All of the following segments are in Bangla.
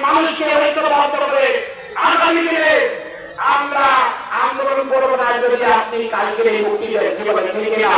মানুষকে ঐক্যবদ্ধ করে আগামী দিনে আমরা আন্দোলন করবো না যদি আপনি কালকে মুক্তি দেন। কি বলেন ঠিক না?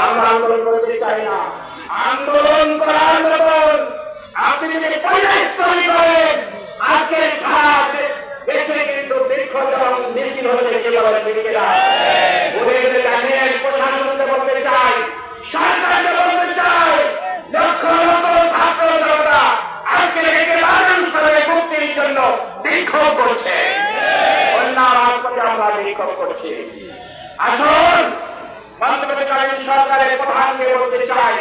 আমরা আন্দোলন করতে চাই না। আন্দোলন করার মতন আপনি যদি পরিবেশ তৈরি করেন, আজকে সারা দেশে কিন্তু বিক্ষোভ এবং মিছিল হচ্ছে। কি বলেন ঠিক না? দেখেন, প্রশাসনকে বলতে চাই, সরকারকে বলতে চাই, লক্ষ লক্ষ ছাত্র জনতা আজকে মুক্তির জন্য বিক্ষোভ করছে, অন্যান্য রাজপথে আমরা বিক্ষোভ করছি। আসুন অন্তর্বর্তীকালীন সরকারের প্রধানকে বলতে চাই,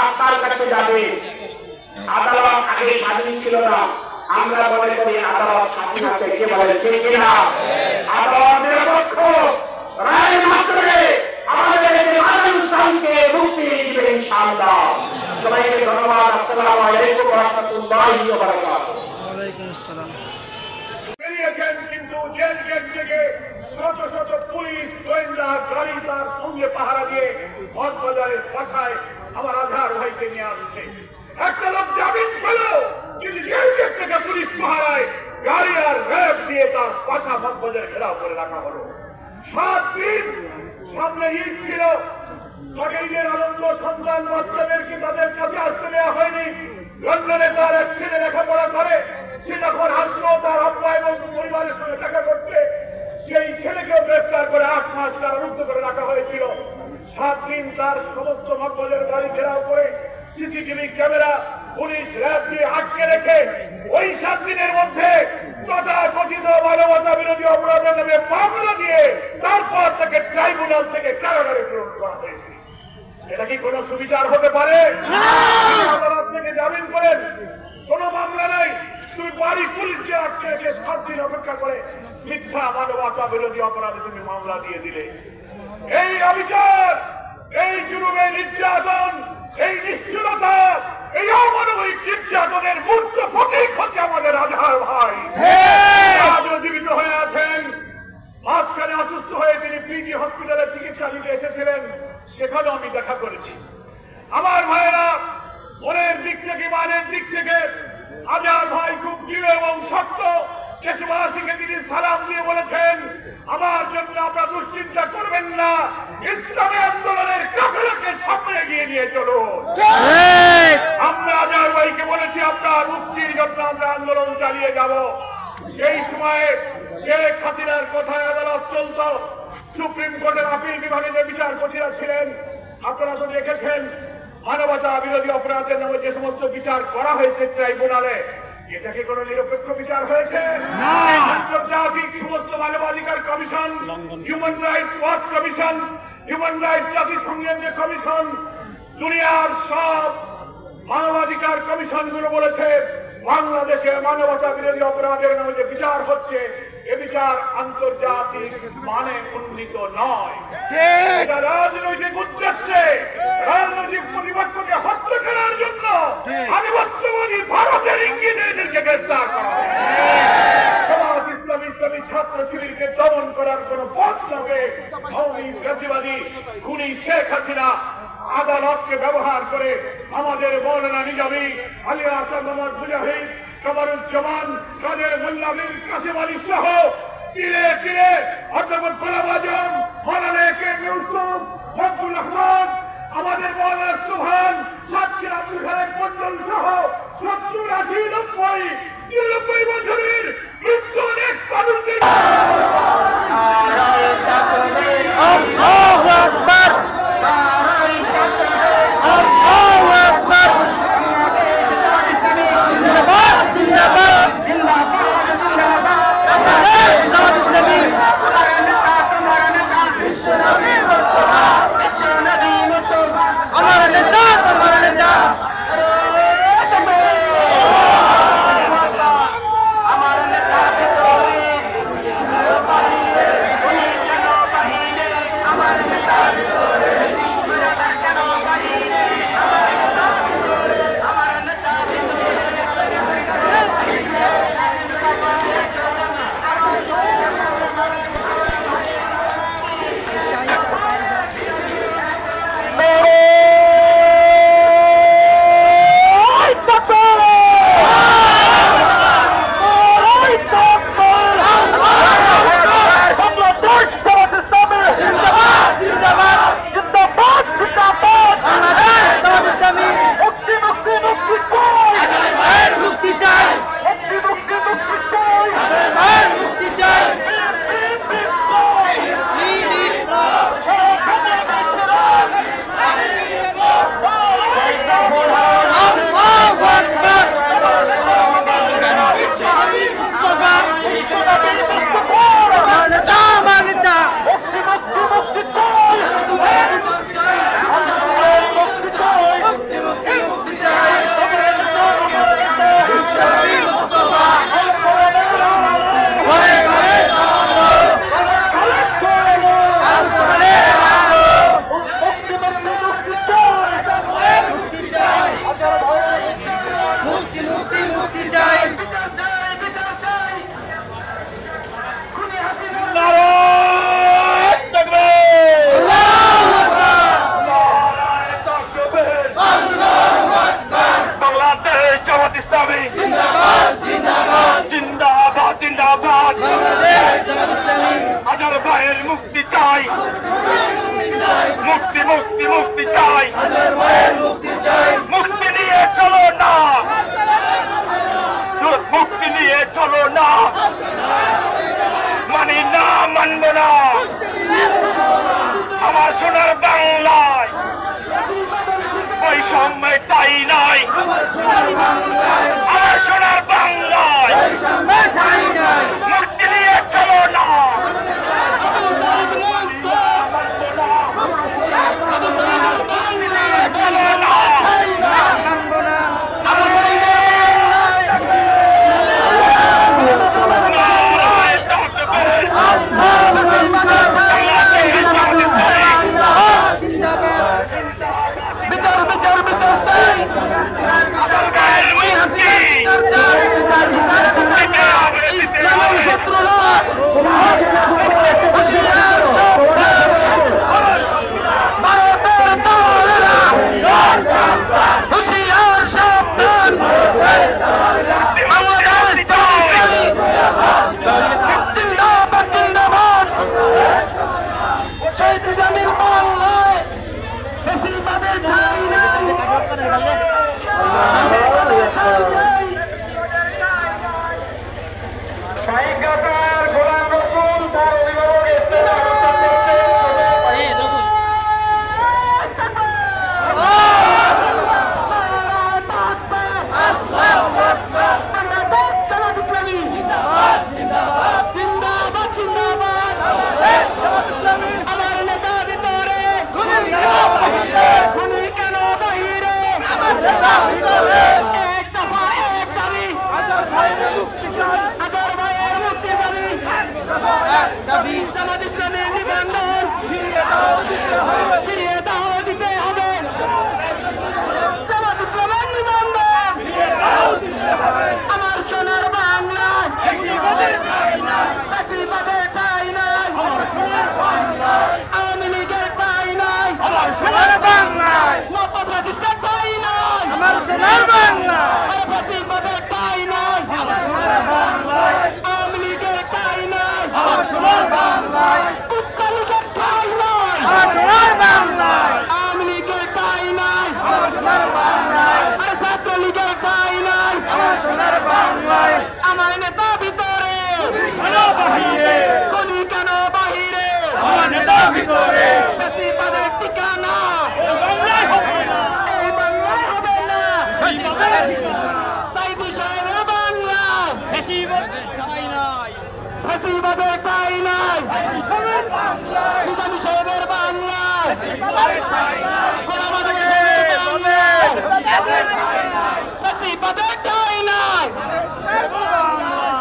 আপনার কাছে যাবে। আদালত আগে স্বাধীন ছিল না, আমরা মনে করি আদালত স্বাধীন আছে। কে বলেন ঠিক কিনা? আদালত নিরপেক্ষ রায়ের মাধ্যমে আমাদের মানুষকে মুক্তি দিবে ইনশাআল্লাহ। সবাইকে ধন্যবাদ। আসসালামু আলাইকুম ওয়া রাহমাতুল্লাহি ওয়া বারাকাতুহু। ওয়ালাইকুম আসসালাম। বেরিয়েছেন কিন্তু জেল গেট থেকে শত শত পুলিশ গোয়েন্দা গাড়ি তার সঙ্গে পাহারা দিয়ে মগবাজারের বাসায় আমার আধার ভাইকে নিয়ে আসছে। একটা লোক জামিন পেল, কিন্তু জেল গেট থেকে পুলিশ পাহারায় গাড়ি আর র্যাব দিয়ে তার বাসা মগবাজারে ঘেরাও করে রাখা হলো। 7 দিন সামনে ঈদ ছিল, ঈদের আনন্দ সন্তান বাচ্চাদেরকে তাদের কাছে আসতে দেওয়া হয়নি। লন্ডনে তার এক ছেলে লেখাপড়া করে, সে যখন আসলো তার আব্বা এবং পরিবারের সঙ্গে দেখা করতে, সেই ছেলেকেও গ্রেফতার করে 8 মাস কারারুদ্ধ করে রাখা হয়েছিল। 7 দিন তার সমস্ত মগবাজার গাড়ি ঘেরাও করে সিসিটিভি ক্যামেরা পুলিশ র্যাব দিয়ে আটকে রেখে ওই 7 দিনের মধ্যে তথাকথিত মানবতা বিরোধী অপরাধের নামে মামলা দিয়ে তারপর তাকে ট্রাইব্যুনাল থেকে কারাগারে প্রেরণ করা হয়েছে। এটা কি কোনো সুবিচার হতে পারে? আদালত থেকে জামিন করেন, কোনো মামলা নাই, তুমি বাড়ি পুলিশকে আটকে রেখে 7 দিন অপেক্ষা করে মিথ্যা মানবতা বিরোধী অপরাধে তুমি মামলা দিয়ে দিলে। এই অবিচার, এই জুলুমের নির্যাতন, এই নিষ্ঠুরতা, এই অমানবিক নির্যাতনের মূর্ত প্রতীক হচ্ছে আমাদের আজহার ভাই। আজও জীবিত হয়ে আছেন। মাঝখানে অসুস্থ হয়ে তিনি পিজি হসপিটালে চিকিৎসা নিতে এসেছিলেন, সেখানেও আমি দেখা করেছি। আমার ভাইয়েরা, মনের দিক থেকে মানের দিক থেকে আজহার ভাই খুব দৃঢ় এবং শক্ত। দেশবাসীকে তিনি সালাম দিয়ে বলেছেন, আমার জন্য আপনারা দুশ্চিন্তা করবেন না, ইসলামী আন্দোলনের কাফেলাকে সামনে এগিয়ে নিয়ে চলুন। আমরা আজহার ভাইকে বলেছি, আপনার মুক্তির জন্য আমরা আন্দোলন চালিয়ে যাব। সেই সময়ে শেখ হাসিনার কথায় আদালত চলত, সুপ্রিম কোর্টের আপিল বিভাগে যে বিচারপতিরা ছিলেন, আপনারা তো দেখেছেন মানবতা বিরোধী অপরাধের নামে যে সমস্ত বিচার করা হয়েছে ট্রাইব্যুনালে, এটা কি কোন নিরপেক্ষ বিচার হয়েছে? আন্তর্জাতিক সমস্ত মানবাধিকার commission, human rights watch commission, human rights জাতিসংঘের যে কমিশন, দুনিয়ার সব মানবাধিকার কমিশন গুলো বলেছে বাংলাদেশে মানবতা বিরোধী অপরাধের নামে যে বিচার হচ্ছে, এ বিচার আন্তর্জাতিক মানে উন্নীত নয়। এটা রাজনৈতিক উদ্দেশ্যে, রাজনৈতিক প্রতিপক্ষকে হত্যা করার জন্য আধিপত্যবাদী ভারতের ইঙ্গিতে এদেরকে গ্রেফতার করা হয়। সমাজ ইসলামী ছাত্র শিবিরকে দমন করার কোন পথ নবে আওয়ামী ফ্যাসিবাদী খুনি শেখ হাসিনা আদালতকে ব্যবহার করে আমাদের মৌলানা নিজামী, আলী আসাদ মোহাম্মদ মুজাহিদ, কামারুজ্জামান, কাদের মোল্লা মীর কাসেম আলী সহ তীরে তীরে অধ্যাপক গোলাম আজম, মৌলানা একে এম ইউসুফ, ফজলুর রহমান, আমাদের মৌলানা সুবহান, সাক্ষী আব্দুল খালেক মন্ডল সহ 70, 80, 90, 93 বছরের বৃদ্ধ অনেক মানুষদের আল্লাহু আকবার, আল্লাহু আকবার, জিন্দাবাদ জিন্দাবাদ বাংলাদেশ জামাত ইসলামী, আমার নেতা জিন্দাবাদ হাজার ভাইয়ের মুক্তি চাই মুক্তি মুক্তি মুক্তি চাই মুক্তি নিয়ে চলো না মুক্তি নিয়ে চলো না মানি না মানব না আমার সোনার বাংলায় বৈষম্য তাই নাই আমার সোনার বাংলায় মুক্তি নিয়ে চলো না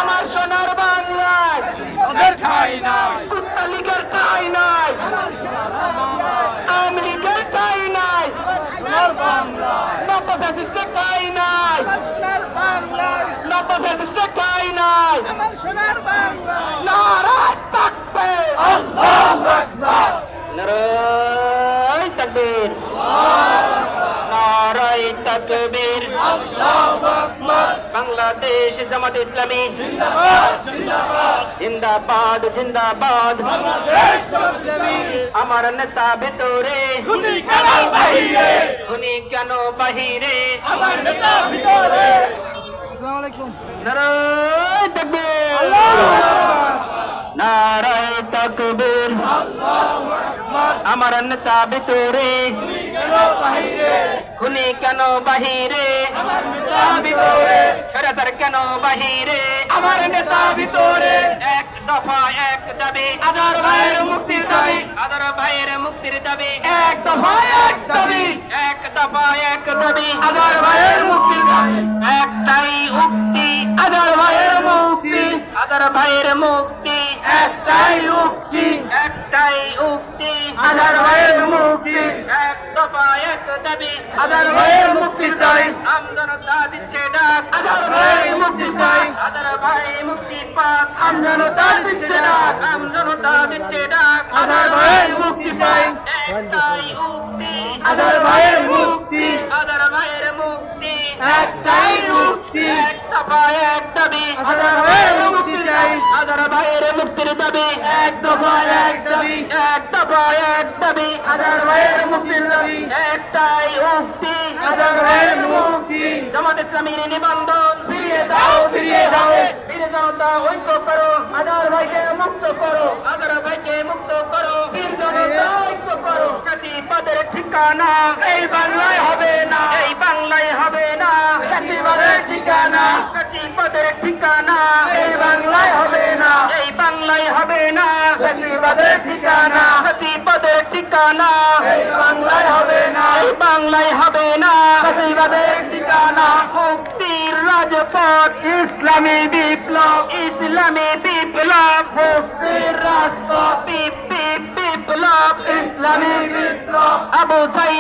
আমার সোনার বাংলায় কুত্তালিগের ঠাই নাই আওয়ামী লীগের ঠাই নাই নব্য ফ্যাসিস্টের ঠাই নাই নব্য ফ্যাসিস্টের ঠাই নাই নারায় তাকবীর নারায় তাকবীর নারায় তাকবীর বাংলাদেশ জামাত ইসলামী জিন্দাবাদ জিন্দাবাদ আমার নেতা ভিতরে খুনি কেন বাহিরে নারায় তাকবীর নারায় তাকবীর আমার নেতা ভিতরে খুনি কেন বাহিরে সরকার কেন বাহিরে আমার নেতা ভিতরে এক দফা এক দাবি আদার ভাইয়ের মুক্তির দাবি আদার ভাইয়ের মুক্তির দাবি এক দফা এক দাবি এক দফা এক দাবি আদার ভাইয়ের মুক্তির দাবি একটাই উক্তি আদার ভাইয়ের মুক্তি আদার ভাইয়ের মুক্তি একটাই উক্তি আদার ভাইয়ের মুক্তি এক দফা এক দাবি আদার ভাইয়ের মুক্তি চাই আমজনতা দিচ্ছে ডাক আদার ভাইয়ের মুক্তি চাই আদার ভাই মুক্তি পাক আমজনতা দিচ্ছে ডাক আমজনতা দিচ্ছে ডাক আদার ভাইয়ের মুক্তি চাই একটাই উক্তি আদার ভাইয়ের মুক্তি আদার ভাইয়ের মুক্তি একটাই উক্তি এক দফা এক দাবি আদার ভাইয়ের মুক্তি চাই হাজার ভাইয়ের মুক্তির দাবি, এক দফা এক দাবি, এক দফা এক দাবি, হাজার ভাইয়ের মুক্তির দাবি, একটাই উক্তি, হাজার ভাইয়ের মুক্তি। জামাত ইসলামীর নিবন্ধন ফিরিয়ে দাও, ফিরিয়ে দাও, বীর জনতা ঐক্য করো, হাজার ভাইকে মুক্ত করো, হাজার ভাইকে মুক্ত করো, বীর জনতা ঐক্য করো। ফ্যাসিবাদের ঠিকানা এই বাংলায় হবে না, এই বাংলায় হবে না, ফ্যাসিবাদের ঠিকানা, ফ্যাসিবাদের ঠিকানা এই বাংলায় হবে না, এই বাংলায় হবে না, ফ্যাসিবাদের ঠিকানা, ফ্যাসিবাদের ঠিকানা এই বাংলায় হবে না, এই বাংলায় হবে না, ফ্যাসিবাদের ঠিকানা। মুক্তির রাজপথ ইসলামী বিপ্লব, ইসলামী বিপ্লব, মুক্তির রাজপথ বিপ্লব, ইসলামী বিপ্লব। আবু সাইদ